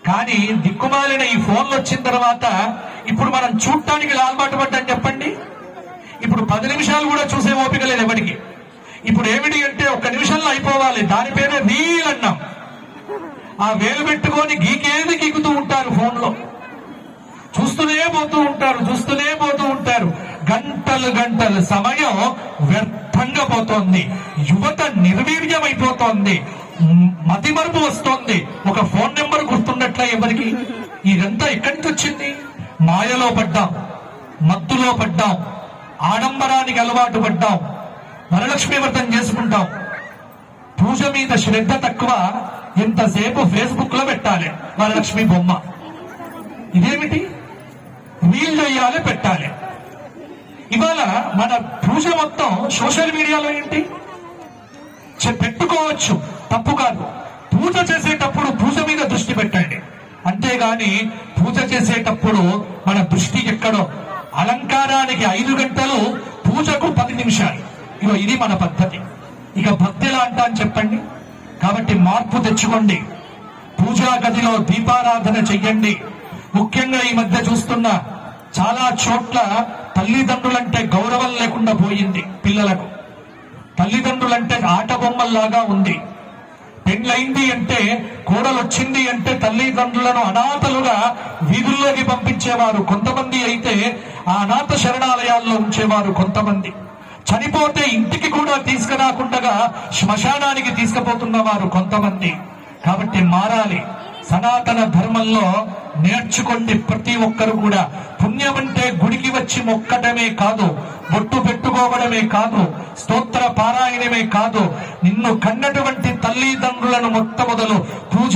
కానీ దిక్కుమాలిన ఈ ఫోన్లు వచ్చిన తర్వాత ఇప్పుడు మనం చూడటానికి అలవాటు పడ్డాం చెప్పండి. ఇప్పుడు 10 నిమిషాలు కూడా చూసే ఓపిక లేదు ఎవరికి. ఇప్పుడు ఏమిటి అంటే 1 నిమిషంలో అయిపోవాలి, దాని పేరే రీల్ అన్నాం. ఆ వేలు పెట్టుకొని గీకేది గీకుతూ ఉంటారు, ఫోన్లో చూస్తూనే పోతూ ఉంటారు. గంటలు గంటలు సమయం వ్యర్థంగా పోతోంది. యువత నిర్వీర్యమైపోతోంది, మతిమరుపు వస్తోంది. ఒక ఫోన్ నెంబర్ గుర్తుండట్లే ఎవరికి. ఇదంతా ఎక్కడి నుంచి వచ్చింది? మాయలో పడ్డాం, మత్తులో పడ్డాం, ఆడంబరానికి అలవాటు పడ్డాం, వరలక్ష్మి వ్రతం చేసుకుంటాం. పూజ మీద శ్రద్ధ తక్కువ, ఎంతసేపు ఫేస్బుక్ లో పెట్టాలి వరలక్ష్మి బొమ్మ. ఇదేమిటి? రీల్ చేయాలి, పెట్టాలి. ఇవాళ మన పూజ మొత్తం సోషల్ మీడియాలో ఏంటి? పెట్టుకోవచ్చు, తప్పు కాదు. పూజ చేసేటప్పుడు పూజ మీద దృష్టి పెట్టండి, అంతేగాని పూజ చేసేటప్పుడు మన దృష్టి ఎక్కడో. అలంకారానికి 5 గంటలు, పూజకు 10 నిమిషాలు. ఇది మన పద్ధతి. ఇక భక్తి ఎలా అంటాను చెప్పండి. కాబట్టి మార్పు తెచ్చుకోండి. పూజా గదిలో దీపారాధన చెయ్యండి. ముఖ్యంగా ఈ మధ్య చూస్తున్న చాలా చోట్ల తల్లిదండ్రులంటే గౌరవం లేకుండా పోయింది. పిల్లలకు తల్లిదండ్రులంటే ఆట బొమ్మల్లాగా ఉంది. పెళ్ళైంది అంటే, కోడలు వచ్చింది అంటే తల్లిదండ్రులను అనాథలుగా వీధుల్లోకి పంపించేవారు కొంతమంది, అయితే ఆ అనాథ శరణాలయాల్లో ఉంచేవారు కొంతమంది. చనిపోతే ఇంటికి కూడా తీసుకురాకుండా శ్మశానానికి తీసుకుపోతున్న వారు కొంతమంది. కాబట్టి మారాలి. సనాతన ధర్మంలో నేర్చుకోండి ప్రతి ఒక్కరు కూడా. పుణ్యం అంటే గుడికి వచ్చి మొక్కడమే కాదు, బొట్టు పెట్టుకోవడమే కాదు, స్తోత్ర పారాయణమే కాదు, నిన్ను కన్నటువంటి తల్లిదండ్రులను మొట్టమొదలు పూజ